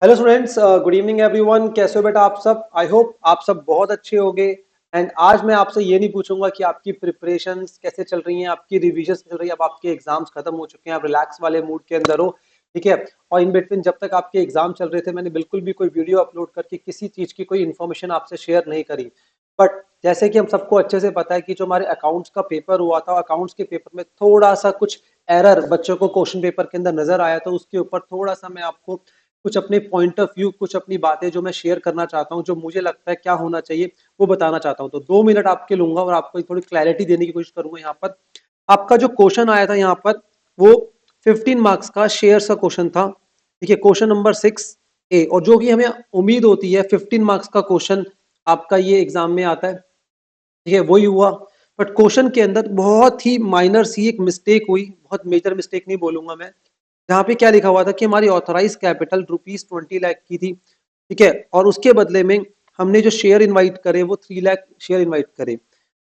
Hello students, good evening everyone. कैसे हो बेटा आप सब? आई होप आप सब बहुत अच्छे होंगे। एंड आज मैं आपसे ये नहीं पूछूंगा कि आपकी प्रिपरेशंस कैसे चल रही हैं, आपकी रिविजन चल रही है। अब आपके एग्जाम्स खत्म हो चुके हैं, आप रिलैक्स वाले मूड के अंदर हो, ठीक है। और इन बिटवीन जब तक आपके एग्जाम चल रहे थे मैंने बिल्कुल भी कोई वीडियो अपलोड करके किसी चीज की कोई इन्फॉर्मेशन आपसे शेयर नहीं करी। बट जैसे कि हम सबको अच्छे से पता है कि जो हमारे अकाउंट्स का पेपर हुआ था, अकाउंट्स के पेपर में थोड़ा सा कुछ एरर बच्चों को क्वेश्चन पेपर के अंदर नजर आया, तो उसके ऊपर थोड़ा सा मैं आपको कुछ अपने पॉइंट ऑफ व्यू, कुछ अपनी बातें जो मैं शेयर करना चाहता हूँ, जो मुझे लगता है क्या होना चाहिए, वो बताना चाहता हूँ। तो 2 मिनट आपके लूंगा और आपको थोड़ी क्लैरिटी देने की कोशिश करूंगा। यहाँ पर आपका जो क्वेश्चन आया था यहाँ पर, वो 15 मार्क्स का शेयर का क्वेश्चन था, ठीक है। क्वेश्चन नंबर 6A, और जो कि हमें उम्मीद होती है 15 मार्क्स का क्वेश्चन आपका ये एग्जाम में आता है, ठीक है, वही हुआ। बट क्वेश्चन के अंदर बहुत ही माइनर सी एक मिस्टेक हुई, बहुत मेजर मिस्टेक नहीं बोलूंगा मैं। जहाँ पे क्या लिखा हुआ था कि हमारी ऑथराइज कैपिटल ₹20 लाख की थी, ठीक है, और उसके बदले में हमने जो शेयर इनवाइट करे वो 3 लाख शेयर इनवाइट करे।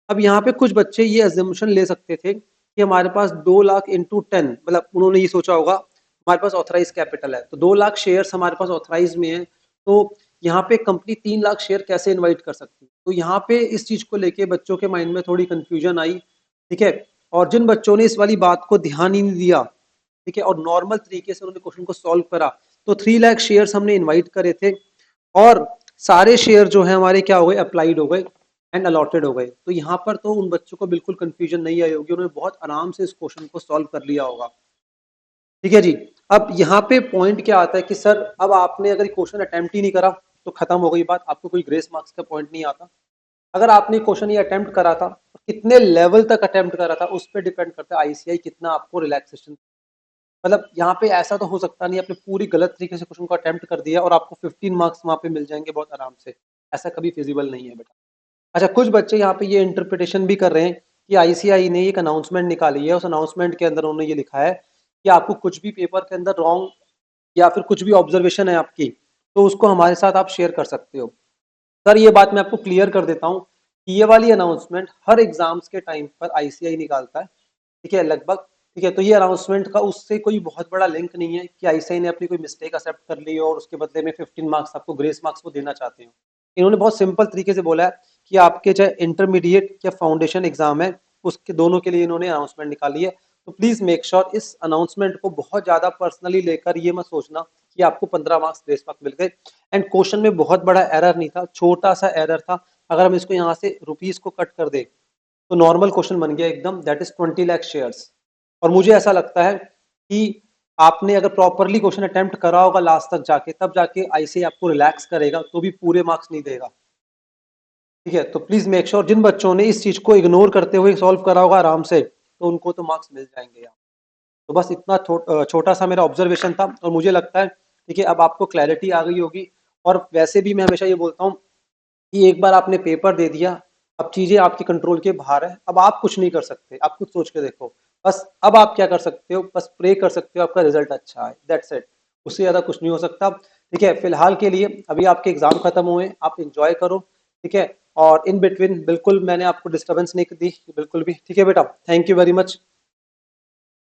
अब यहाँ पे कुछ बच्चे ये अजम्पशन ले सकते थे कि हमारे पास 2 लाख इंटू 10, मतलब उन्होंने ये सोचा होगा हमारे पास ऑथराइज कैपिटल है तो 2 लाख शेयर हमारे पास ऑथराइज में है, तो यहाँ पे कंपनी 3 लाख शेयर कैसे इनवाइट कर सकती है। तो यहाँ पे इस चीज को लेके बच्चों के माइंड में थोड़ी कंफ्यूजन आई, ठीक है। और जिन बच्चों ने इस वाली बात को ध्यान ही नहीं दिया, ठीक है, और नॉर्मल तरीके से उन्होंने क्वेश्चन को सॉल्व करा, तो 3 लाख शेयर्स हमने इनवाइट करे थे, और सारे शेयर जो है हमारे क्या हो गए, अप्लाइड हो गए एंड अलॉटेड हो गए। तो यहाँ पर तो उन बच्चों को बिल्कुल कंफ्यूजन नहीं आई होगी, उन्होंने बहुत आराम से इस क्वेश्चन को सॉल्व कर लिया होगा, ठीक है जी। अब यहाँ पे पॉइंट क्या आता है कि सर अब आपने अगर क्वेश्चन अटेम्प्ट ही नहीं करा तो खत्म हो गई बात, आपको कोई ग्रेस मार्क्स का पॉइंट नहीं आता। अगर आपने क्वेश्चन ये अटेम्प्ट करा था तो कितने लेवल तक अटेम्प्ट करा था उस पर डिपेंड करता है आईसीआई कितना आपको रिलैक्सेशन। मतलब यहाँ पे ऐसा तो हो सकता नहीं आपने पूरी गलत तरीके से क्वेश्चन को अटेम्प्ट कर दिया और आपको 15 मार्क्स वहां पे मिल जाएंगे बहुत आराम से। ऐसा कभी फिजिबल नहीं है बेटा। अच्छा, कुछ बच्चे यहाँ पे ये इंटरप्रिटेशन भी कर रहे हैं कि आईसीआई ने एक अनाउंसमेंट निकाली है, उस अनाउंसमेंट के अंदर उन्होंने ये लिखा है कि आपको कुछ भी पेपर के अंदर रॉन्ग या फिर कुछ भी ऑब्जर्वेशन है आपकी, तो उसको हमारे साथ आप शेयर कर सकते हो। सर ये बात मैं आपको क्लियर कर देता हूँ कि ये वाली अनाउंसमेंट हर एग्जाम्स के टाइम पर आईसीआई निकालता है, ठीक है, लगभग, ठीक है। तो ये अनाउंसमेंट का उससे कोई बहुत बड़ा लिंक नहीं है कि आईसीआई ने अपनी कोई मिस्टेक एक्सेप्ट कर ली और उसके बदले में 15 मार्क्स आपको ग्रेस मार्क्स वो देना चाहते हो। इन्होंने बहुत सिंपल तरीके से बोला है कि आपके चाहे इंटरमीडिएट या फाउंडेशन एग्जाम है, उसके दोनों के लिए इन्होंने अनाउंसमेंट निकाली है। तो प्लीज मेक श्योर इस अनाउंसमेंट को बहुत ज्यादा पर्सनली लेकर ये मत सोचना कि आपको 15 मार्क्स ग्रेस मार्क्स मिल गए। एंड क्वेश्चन में बहुत बड़ा एरर नहीं था, छोटा सा एरर था। अगर हम इसको यहाँ से रुपीज को कट कर दे तो नॉर्मल क्वेश्चन बन गया एकदम, दैट इज 20 लाख शेयर्स। और मुझे ऐसा लगता है कि आपने अगर प्रॉपरली क्वेश्चन अटेम्प्ट करा होगा लास्ट तक जाके, तब जाके आईसीआई आपको रिलैक्स करेगा, तो भी पूरे मार्क्स नहीं देगा, ठीक है। तो प्लीज मेक श्योर जिन बच्चों ने इस चीज को इग्नोर करते हुए सॉल्व करा होगा आराम से, तो उनको तो मार्क्स मिल जाएंगे यार। तो बस इतना छोटा सा मेरा ऑब्जर्वेशन था, और मुझे लगता है ठीक है अब आपको क्लैरिटी आ गई होगी। और वैसे भी मैं हमेशा ये बोलता हूँ कि एक बार आपने पेपर दे दिया, अब चीजें आपके कंट्रोल के बाहर है, अब आप कुछ नहीं कर सकते, आप खुद सोच के देखो। बस अब आप क्या कर सकते हो, बस प्रे कर सकते हो आपका रिजल्ट अच्छा है, दैट्स इट। उससे ज्यादा कुछ नहीं हो सकता, ठीक है। फिलहाल के लिए अभी आपके एग्जाम खत्म हुए, आप इंजॉय करो, ठीक है। और इन बिटवीन बिल्कुल मैंने आपको डिस्टर्बेंस नहीं दी बिल्कुल भी, ठीक है बेटा। Thank you very much.